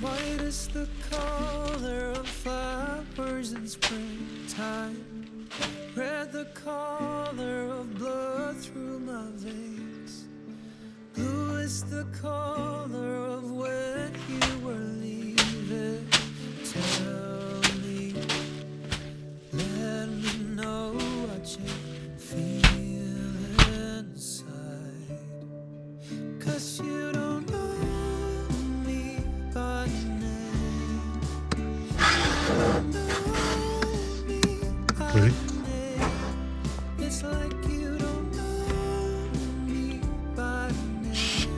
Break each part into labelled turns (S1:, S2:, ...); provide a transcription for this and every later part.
S1: White is the color of flowers in springtime. Red the color of blood through my veins. Blue is the color of when you were leaving. Tell me, let me know what you feel inside. 'Cause you don't know me by name. You don't know me by
S2: Really?
S1: name. It's like you don't know me by name.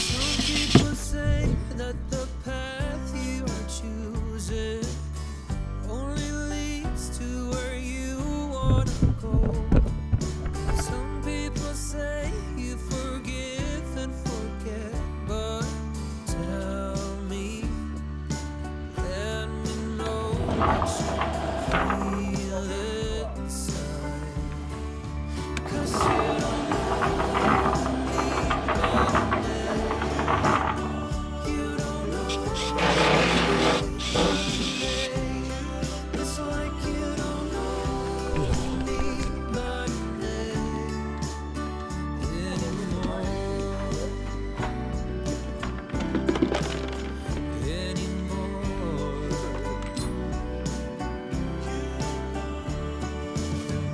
S1: Some people say that the path you are choosing only leads to where you wanna go. Some people say you forgive and forget, but tell me, let me know what you feel inside. 'Cause you don't know me by name. You don't know me by name. It's like you don't know me by name anymore.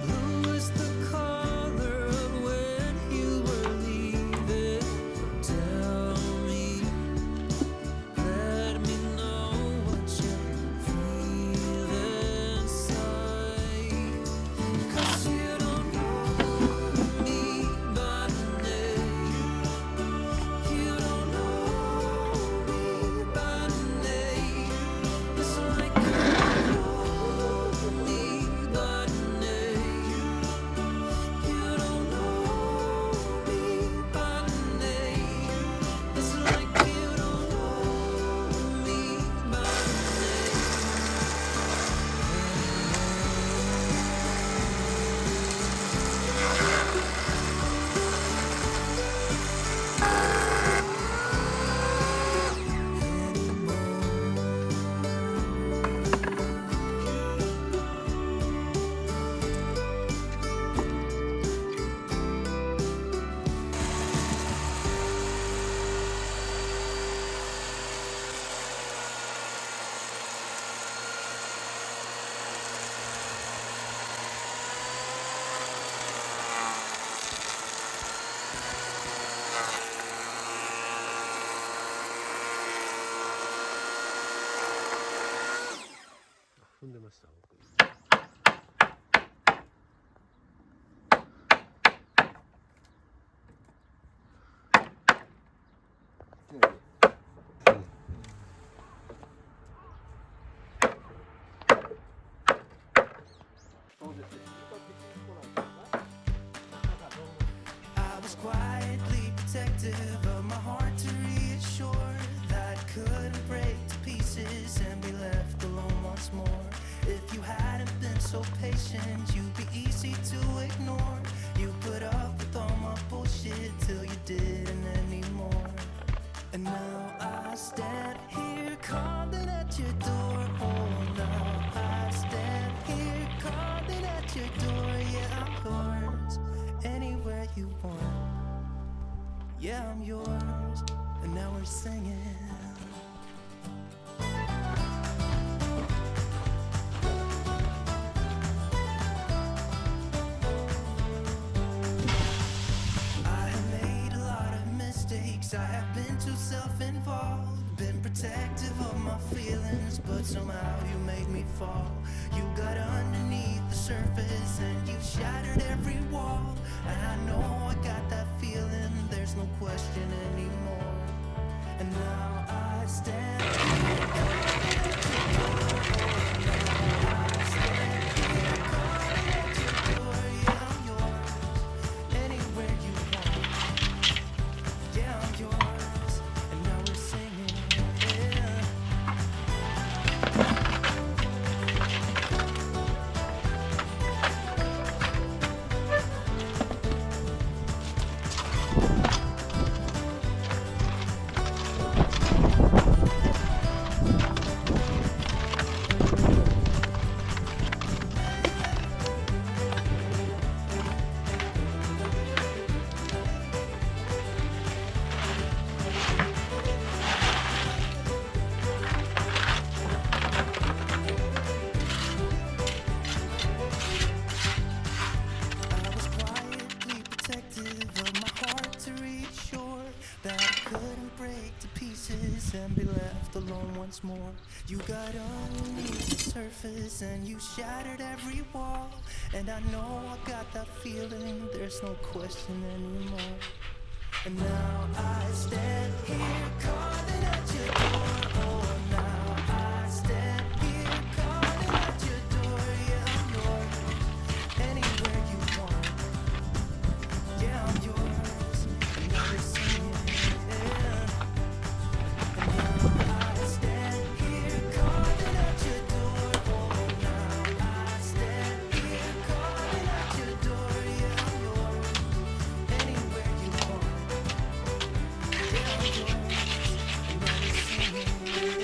S1: Blue is the color of when you were leaving. Tell me, let me know what you feel inside. 'Cause you don't know me by name. You don't know me by name. It's like you don't know me by name. You don't know me by name. It's like you don't know me by
S2: 踏んでました僕。
S1: I was quietly protective of my heart to reassure that I couldn't break to pieces and be left alone once more. If you hadn't been so patient, you'd be easy to ignore. You put up with all my bullshit till you didn't anymore. And now I stand here calling at your door. Oh, now I stand here calling at your door. Yeah, I'm yours anywhere you want. Yeah, I'm yours. And now we're singing. I have made a lot of mistakes. I have been too self-involved, been protective of my feelings, but somehow you made me fall. You got underneath the surface and you shattered every wall. And I know I got that feeling, there's no question anymore. And now I stand here calling at your door. Now I stand here calling at your door. Yeah, I'm yours anywhere you want. Yeah, I'm yours. And now we're singing. Yeah. pieces and be left alone once more. You got underneath the surface and you shattered every wall. And I know I got that feeling, there's no question anymore. And now I stand here calling at your door. Oh, now I stand here calling at your door. Yeah, I'm yours, anywhere you want. Yeah, I'm yours, and now you're singing. Yeah. And now I stand here calling at your door. Oh, now I stand here calling at your door. Yeah, I'm yours, anywhere you want. Yeah, I'm yours, and now you're singing.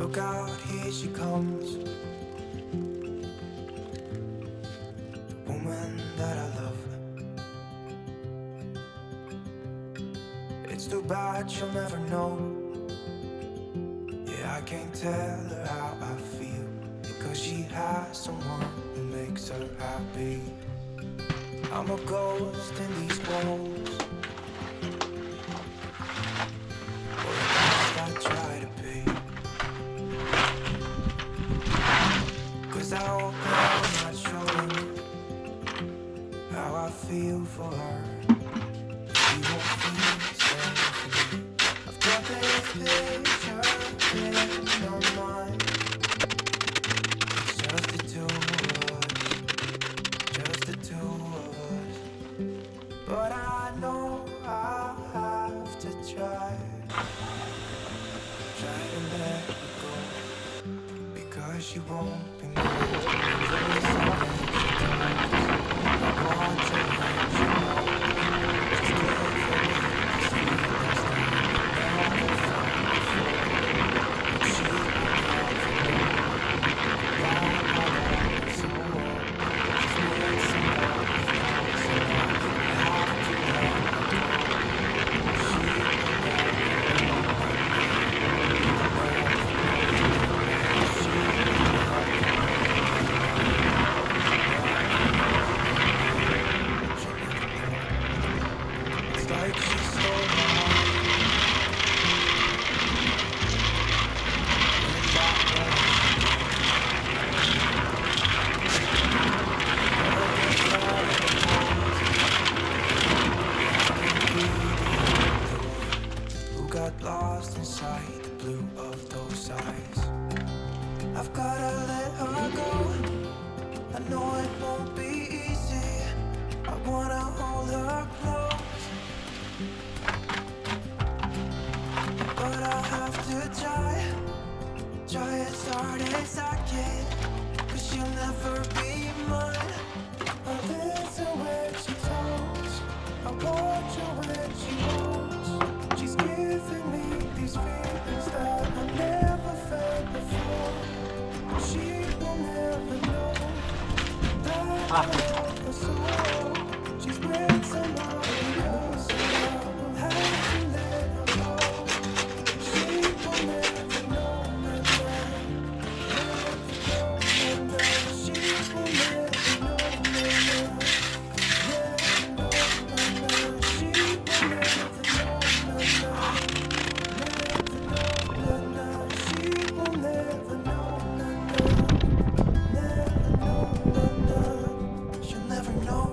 S1: Look out, here she comes. The woman that I love. It's too bad she'll never know. Yeah, I can't tell her how I feel, because she has someone who makes her happy. I'm a ghost in these walls, or at least I try to be. 'Cause I hope I'm not showing how I feel for her. She won't feel the same for me. I've got this picture in my mind. It's just the two of us, just the two of us. But I know I have to try to let her go, because she won't be mine. I want to let you know. Just give me these feelings that I never felt before. But she will never know that my love is so old. She's with somebody else, and I have to let her go. She will never know my name. She will never know. It's like she stole my heart. And that was who got lost inside the blue of those eyes. I've gotta let her go. I know it won't be easy. I wanna hold her close, but I have to try as hard as I can. 'Cause she'll never be mine. I listen when she talks, I watch her when she walks. She's giving me these feelings that I never felt before. She will never know that I love her so. She's with somebody else, and I will have to let her go. She will never know my name. Never know my name. She will never know my name. Never know my name. She will never know my name. Never know my name. She will never know my name. Never know my name. She'll never know.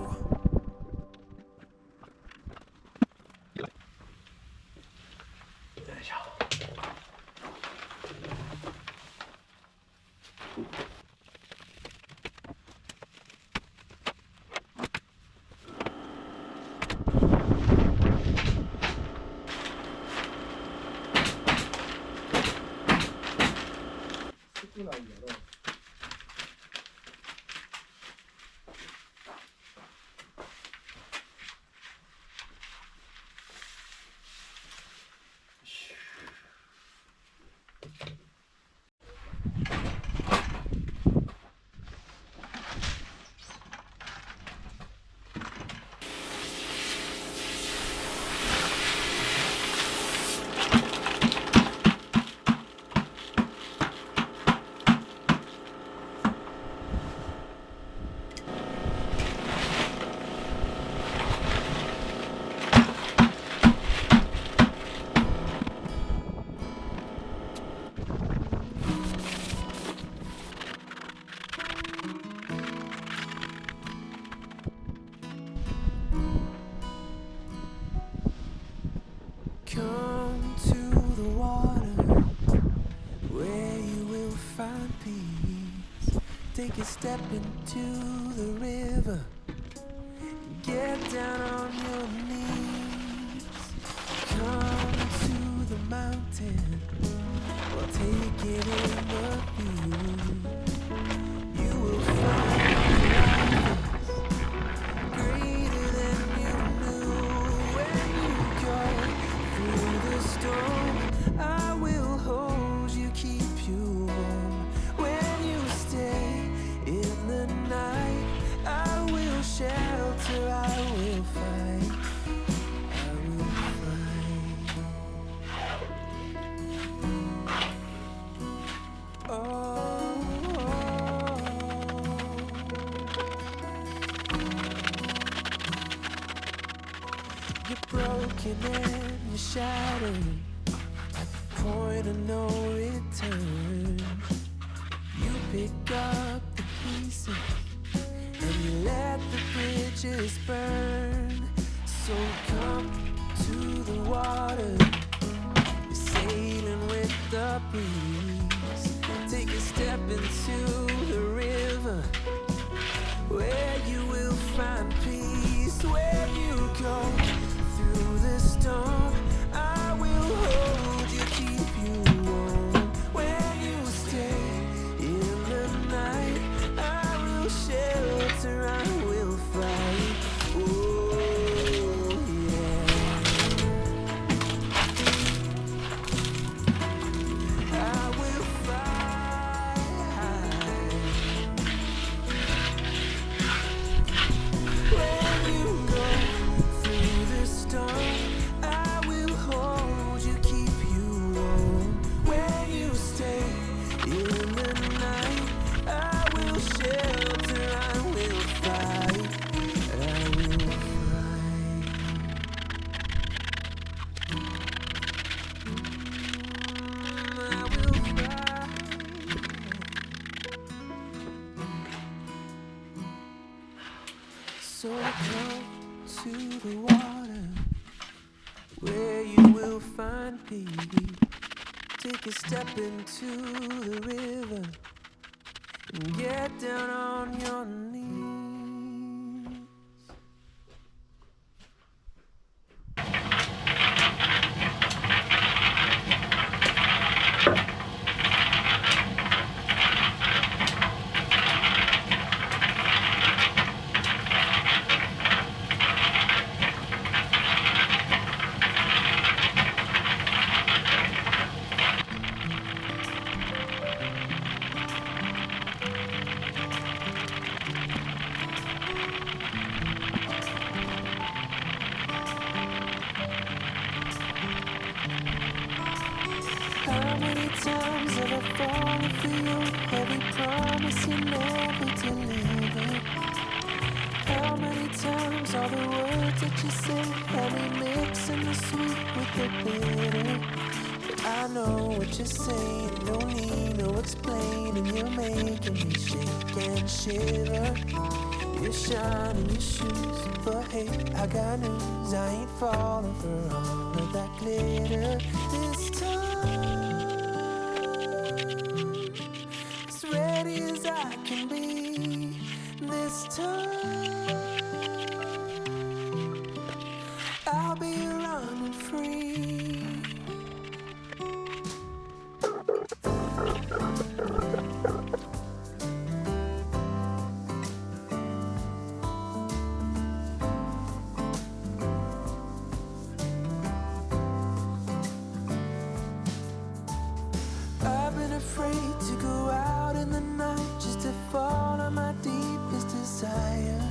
S1: Come to the water where you will find peace. Take a step into the river. Get down on your knees. Come to the mountain. Well, take it in the view. You will find greater than you knew. When you go through the storm, I will hold you, keep you You're broken and you're shattered at the point of no return. You pick up the pieces and you let the bridges burn. So come to the water, you're sailing with the breeze. Take a step into the river, where you will find peace. Where you go through the storm, I will hold you, keep you warm. When you stay in the night, I will shelter, I will fight. Oh yeah, I will fight. When you go through the storm, I will hold you, keep you warm. When you stay in the night, I will shelter, I will fight, I will fight. I will fight. So come to the water, where you will find peace. Take a step into the river and get down on your knees. How many times have I fallen for you? Every promise you never delivered. How many times all the words that you say have me mixing the sweet with the bitter? But I know what you're saying, no need no explaining. You're making me shake and shiver. You shine in your shoes, but hey, I got news. I ain't falling for all of that glitter this time. As ready as I can be this time. I'll be running free. I've been afraid to go out in the night just to follow my deepest desire.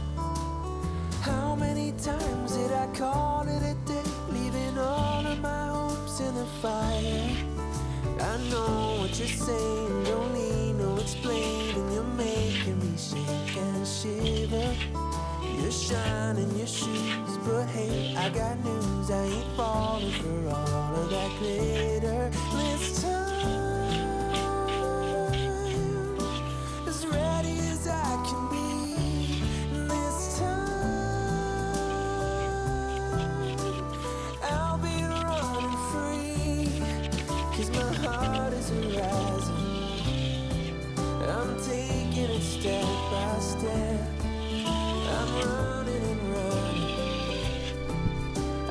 S1: How many times did I call it a day, leaving all of my hopes in the fire? I know what you're saying, don't need no explaining. You're making me shake and shiver. You shine in your shoes, but hey, I got news. I ain't falling for all of that glitter this time. As ready as I can be this time. I'll be running free, 'cause my heart is rising. I'm taking it step by step. I'm running and running.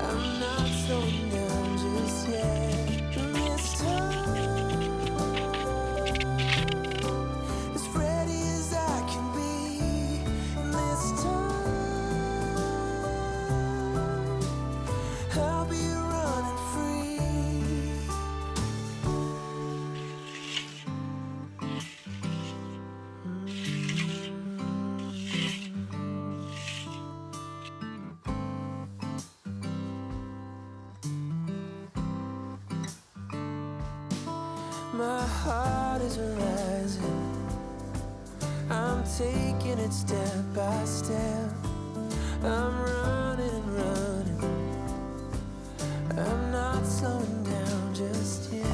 S1: I'm not slowing down just yet. This time, as ready as I can be. This time, I'll be running free. My heart is rising. I'm taking it step by step. I'm running and running. I'm not slowing down just yet.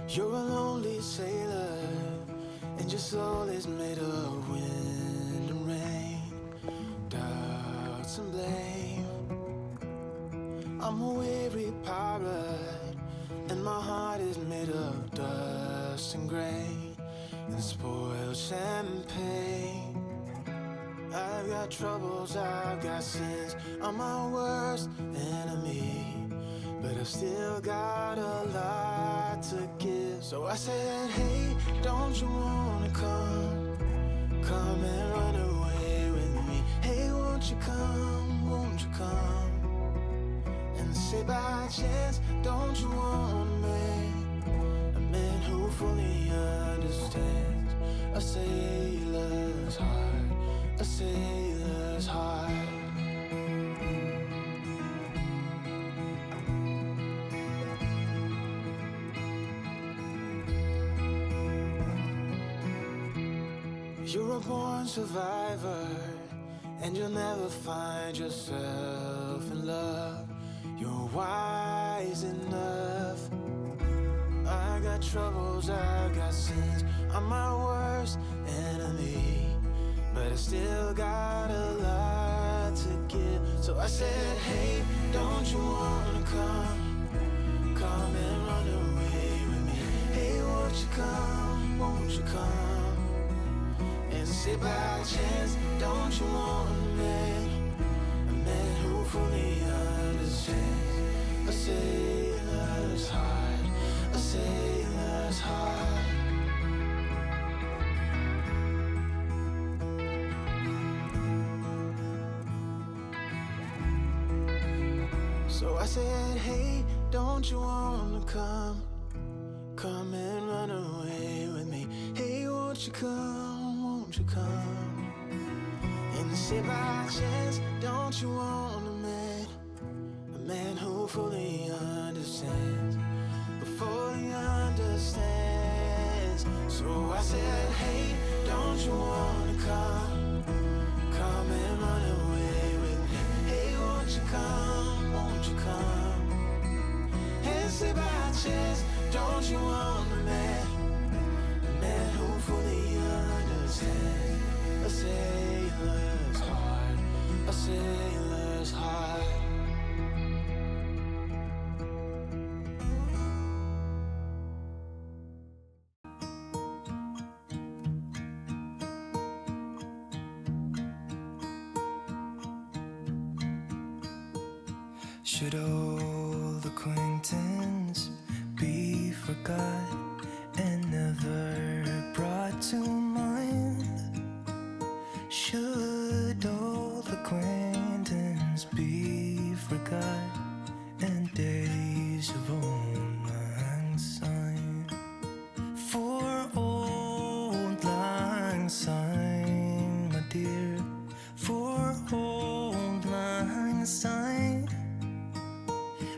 S1: You're a lonely sailor, and your soul is made of wind and rain, doubts and blame. I'm a weary pirate, and my heart is made of dust and grain, and spoiled champagne. I've got troubles, I've got sins, I'm my worst enemy, but I've still got a lot to give. So I said, hey, don't you wanna come and run away with me? Hey, won't you come and say by chance, don't you wanna make a man who fully understands a sailor's heart, a sailor's heart. You're a born survivor, and you'll never find yourself in love. You're wise enough. I got troubles, I got sins, I'm my worst enemy, but I still got a lot to give. So I said, hey, don't you wanna come and run away with me? Hey, won't you come and say by chance, don't you want a man who fully understands a sailor's heart, a sailor's heart. So I said, hey, don't you wanna come and run away with me? Hey, won't you come and say by chance, don't you want a man who fully understands, So I said, hey, don't you wanna come and run away with me? Hey, won't you come and say by chance, don't you want a man who fully understands a sailor's heart, a sailor's heart. Should old acquaintance be forgot and never brought to mind? Should old acquaintance be forgot and days of old lang syne? For old lang syne, my dear, for old lang syne,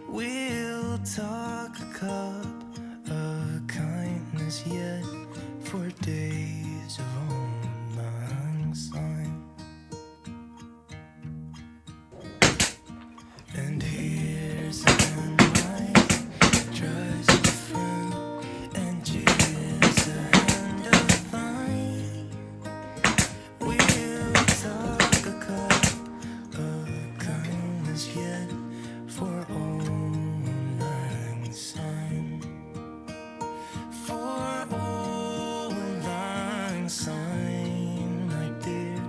S1: we'll talk a cup of kindness yet for days of old lang syne. And here's a hand trusty friend, and here's a hand of thine. We'll talk a cup of kindness yet for old lang syne. For old lang syne, my dear,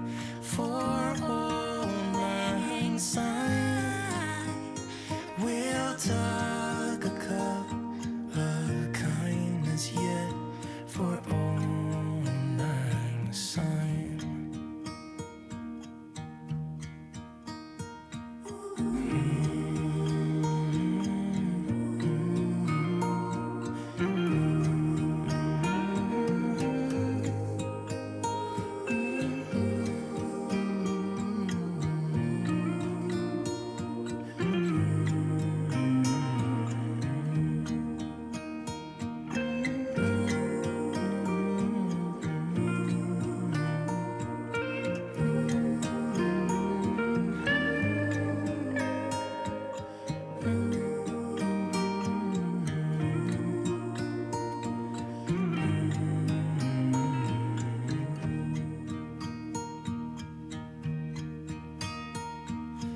S1: for old lang syne, we'll talk a cup of kindness yet for old lang syne.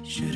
S1: Should